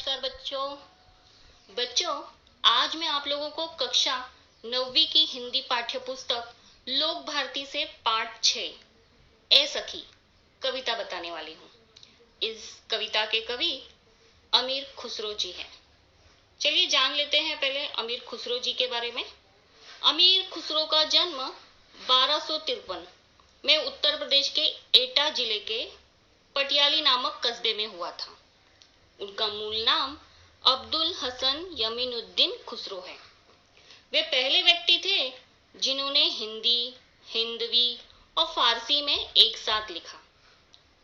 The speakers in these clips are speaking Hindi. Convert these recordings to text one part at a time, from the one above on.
नमस्कार बच्चों आज मैं आप लोगों को कक्षा 9वीं की हिंदी पाठ्य पुस्तक लोक भारती से पाठ 6 ए सखी कविता बताने वाली हूँ। इस कविता के कवि अमीर खुसरो जी हैं। चलिए जान लेते हैं पहले अमीर खुसरो जी के बारे में। अमीर खुसरो का जन्म 1253 में उत्तर प्रदेश के एटा जिले के पटियाली नामक कस्बे में हुआ था। उनका मूल नाम अब्दुल हसन यमीनुद्दीन खुसरो है। वे पहले व्यक्ति थे जिन्होंने हिंदी, हिंदवी और फारसी में एक साथ लिखा।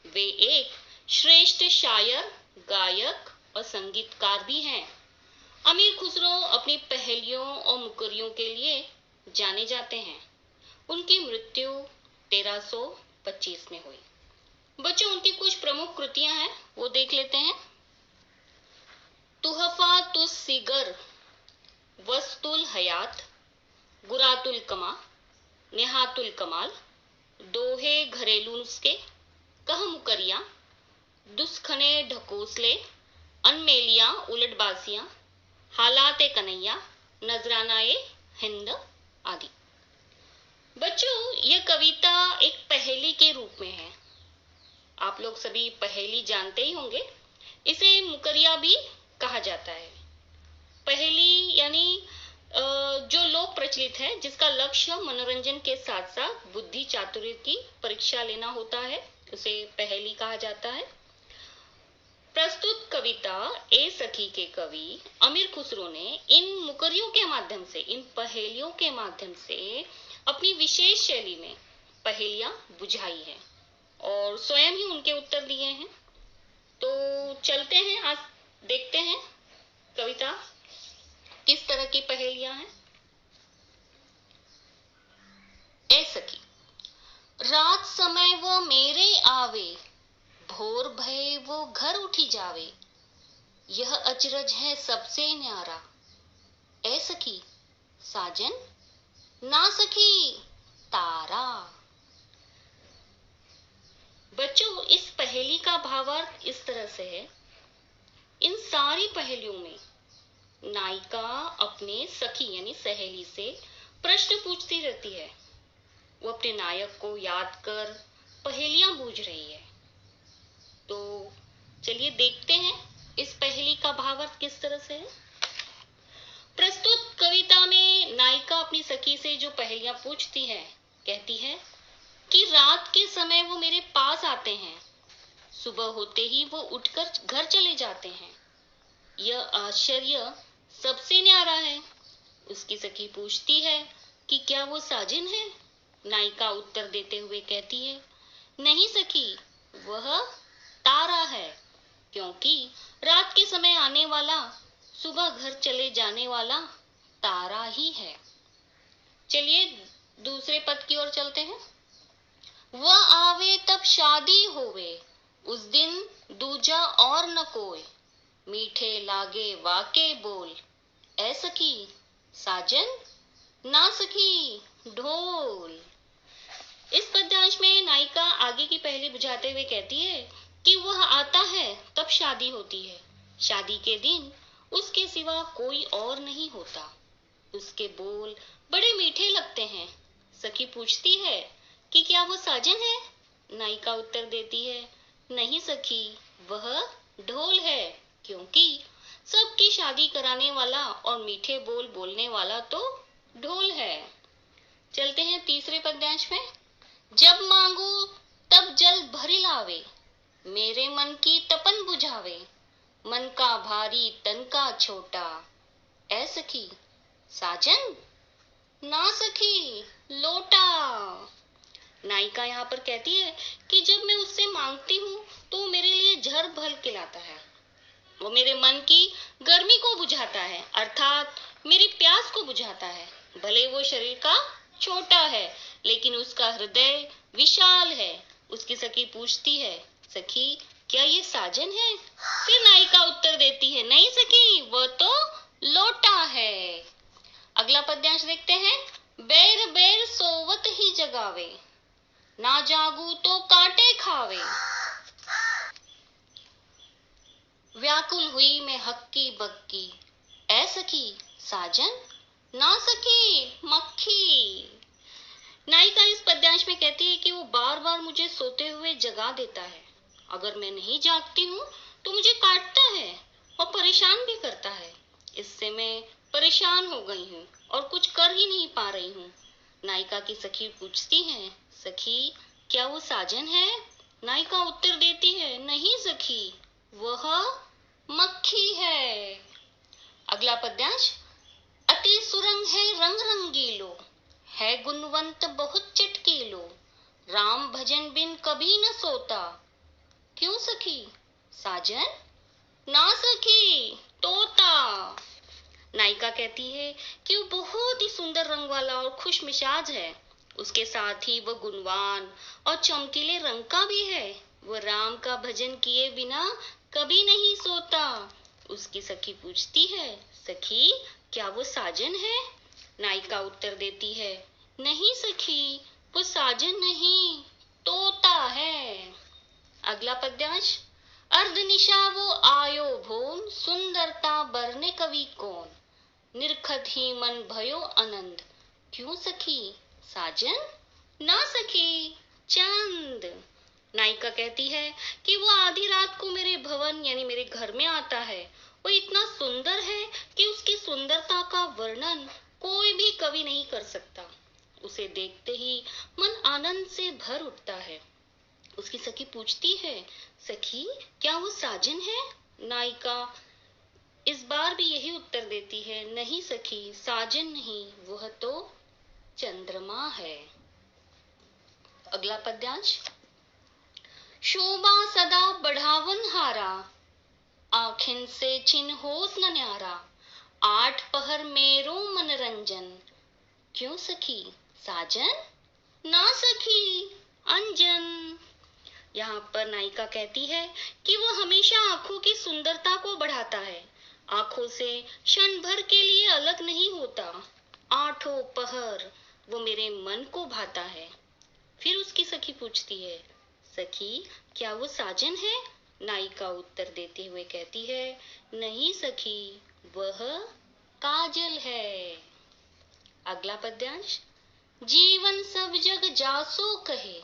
वे एक श्रेष्ठ शायर, गायक और संगीतकार भी हैं। अमीर खुसरो अपनी पहेलियों और मुकरियों के लिए जाने जाते हैं। उनकी मृत्यु 1325 में हुई। बच्चों उनकी कुछ प्रमुख कृतियां हैं, वो देख लेते हैं। तुहफा तुस सिगर, वस्तुल हयात, गुरातुल कमा, नेहातुल कमाल, दोहे घरेलू नुस्खे, कह मुकरिया, दुस्खने ढकोसले, अनमेलियां उलटबाजियां, हालात कन्हैया, नजराना ए हिंद आदि। बच्चों यह कविता एक पहेली के रूप में है। आप लोग सभी पहेली जानते ही होंगे। इसे मुकरिया भी कहा जाता है। पहेली यानी जो लोक प्रचलित है, जिसका लक्ष्य मनोरंजन के साथ साथ बुद्धि चातुर्य की परीक्षा लेना होता है, उसे पहेली कहा जाता है। प्रस्तुत कविता ए सखी के कवि अमीर खुसरो ने इन मुकरियों के माध्यम से, इन पहेलियों के माध्यम से अपनी विशेष शैली में पहेलियां बुझाई है और स्वयं ही उनके उत्तर दिए हैं। तो चलते हैं, आज देखते हैं कविता किस तरह की पहेलियां हैं। ए सखी, रात समय वो मेरे आवे, भोर भय वो घर उठी जावे, यह अचरज है सबसे न्यारा। ए सखी साजन, ना सखी तारा। बच्चों इस पहेली का भावार्थ इस तरह से है। इन सारी पहेलियों में नायिका अपने सखी यानी सहेली से प्रश्न पूछती रहती है। वो अपने नायक को याद कर पहेलियां बूझ रही है। तो चलिए देखते हैं इस पहेली का भावार्थ किस तरह से है। प्रस्तुत कविता में नायिका अपनी सखी से जो पहेलियां पूछती है, कहती है कि रात के समय वो मेरे पास आते हैं, सुबह होते ही वो उठकर घर चले जाते हैं, यह आश्चर्य सबसे न्यारा है। उसकी सखी पूछती है कि क्या वो साजिन है। नायिका उत्तर देते हुए कहती है, नहीं सखी, वह तारा है, क्योंकि रात के समय आने वाला, सुबह घर चले जाने वाला तारा ही है। चलिए दूसरे पद की ओर चलते हैं। वह आवे तब शादी होवे, उस दिन दूजा और न कोई, मीठे लागे वाके बोल, ए सखी साजन, ना सखी ढोल। इस पद्यांश में नायिका आगे की पहेली बुझाते हुए कहती है कि वह आता है तब शादी होती है, शादी के दिन उसके सिवा कोई और नहीं होता, उसके बोल बड़े मीठे लगते हैं। सखी पूछती है कि क्या वो साजन है। नायिका उत्तर देती है, नहीं सखी, वह ढोल है, क्योंकि सबकी शादी कराने वाला और मीठे बोल बोलने वाला तो ढोल है। चलते हैं तीसरे पद्यांश में। जब मांगू तब जल भरी लावे, मेरे मन की तपन बुझावे, मन का भारी तन का छोटा, ए सखी साजन, ना सखी लोटा। नायिका यहाँ पर कहती है कि जब मैं उससे मांगती हूँ तो मेरे लिए झर भर के लाता है, वो मेरे मन की गर्मी को बुझाता है, अर्थात मेरी प्यास को बुझाता है। भले वो शरीर का छोटा है, लेकिन उसका हृदय विशाल है। उसकी सखी पूछती है, सखी क्या ये साजन है। फिर नायिका उत्तर देती है, नहीं सखी, वह तो लोटा है। अगला पद्यांश देखते हैं। बेर बेर सोवत ही जगावे, ना जागू तो कांटे खावे, व्याकुल हुई मैं हक्की बक्की, ऐ सखी साजन ना सखी मक्खी। नायिका इस पद्यांश में कहती है कि वो बार बार मुझे सोते हुए जगा देता है। अगर मैं नहीं जागती हूँ तो मुझे काटता है और परेशान भी करता है। इससे मैं परेशान हो गई हूँ और कुछ कर ही नहीं पा रही हूँ। नायिका की सखी पूछती है, सखी क्या वो साजन है? नायिका उत्तर देती है, नहीं सखी, वह मक्खी है। अगला पद्यांश, अति सुरंग है रंग रंगीलो, है गुणवंत बहुत चटकीलो, राम भजन बिन कभी न सोता, क्यों सखी साजन ना सखी तोता। नायिका कहती है कि वो बहुत ही सुंदर रंग वाला और खुश मिजाज है। उसके साथ ही वह गुणवान और चमकीले रंग का भी है। वह राम का भजन किए बिना कभी नहीं सोता। उसकी सखी पूछती है, सखी क्या वो साजन है? नायिका उत्तर देती है, नहीं सखी, वो साजन नहीं, तोता है। अगला पद्यांश, अर्धनिशा वो आयो भोन, सुंदरता बरने कवि कौन, निरखत ही मन भयो आनंद, क्यों सखी साजन ना सखी चंद। नायिका कहती है कि वो आधी रात को मेरे भवन यानी मेरे घर में आता है। वो इतना सुंदर है कि उसकी सुंदरता का वर्णन कोई भी कवि नहीं कर सकता। उसे देखते ही मन आनंद से भर उठता है। उसकी सखी पूछती है, सखी क्या वो साजन है? नायिका इस बार भी यही उत्तर देती है, नहीं सखी, साजन नहीं, वह तो चंद्रमा है। अगला पद्यांश, शोभा सदा बढ़ावन हारा, आखिन से छिन होत न न्यारा, आठ पहर मेरो मनरंजन, क्यों सखी साजन ना सखी अंजन। यहाँ पर नायिका कहती है कि वह हमेशा आंखों की सुंदरता को बढ़ाता है, आंखों से क्षण भर के लिए अलग नहीं होता। आठों पहर वो मेरे मन को भाता है। फिर उसकी सखी पूछती है, सखी क्या वो साजन है? नायिका उत्तर देते हुए कहती है, नहीं सखी, वह काजल है। अगला पद्यांश, जीवन सब जग जासो कहे,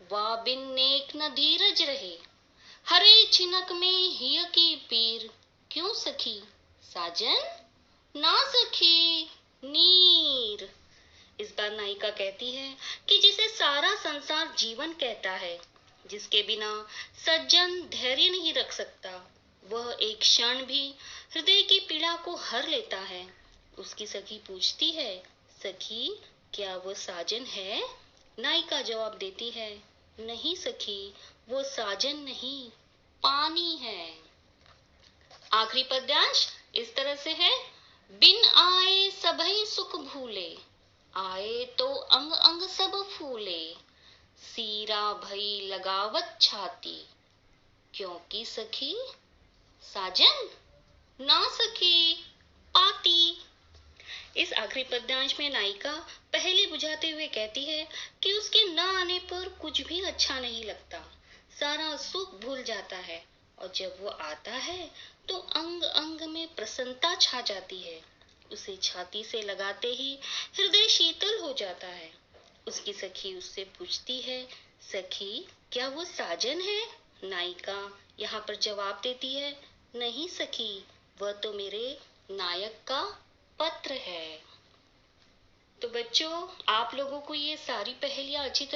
वा बिन नेक न धीरज रहे, हरे छिनक में हिय की पीर, क्यों सखी साजन ना सखी नीर। इस बार नायिका कहती है कि जिसे सारा संसार जीवन कहता है, जिसके बिना सज्जन धैर्य नहीं रख सकता, वह एक क्षण भी हृदय की पीड़ा को हर लेता है। उसकी सखी पूछती है, सखी क्या वो साजन है? नायिका जवाब देती है, नहीं सखी, वो साजन नहीं, पानी है। आखिरी पद्यांश इस तरह से है, बिन आए सबहि सुख भूले, आए तो अंग अंग सब फूले, सीरा भई लगावत छाती, क्योंकि सखी साजन ना सखी पाती। इस आखिरी पद्यांश में नायिका पहले बुझाते हुए कहती है कि उसके न आने पर कुछ भी अच्छा नहीं लगता, सारा सुख भूल जाता है, और जब वो आता है तो अंग अंग में प्रसन्नता छा जाती है। उसे छाती से लगाते ही हृदय शीतल हो जाता है। उसकी सखी उससे पूछती है, सखी क्या वो साजन है? नायिका यहाँ पर जवाब देती है, नहीं सखी, वह तो मेरे नायक का पत्र है। तो बच्चों, आप लोगों को ये सारी पहेलियां अच्छी तरह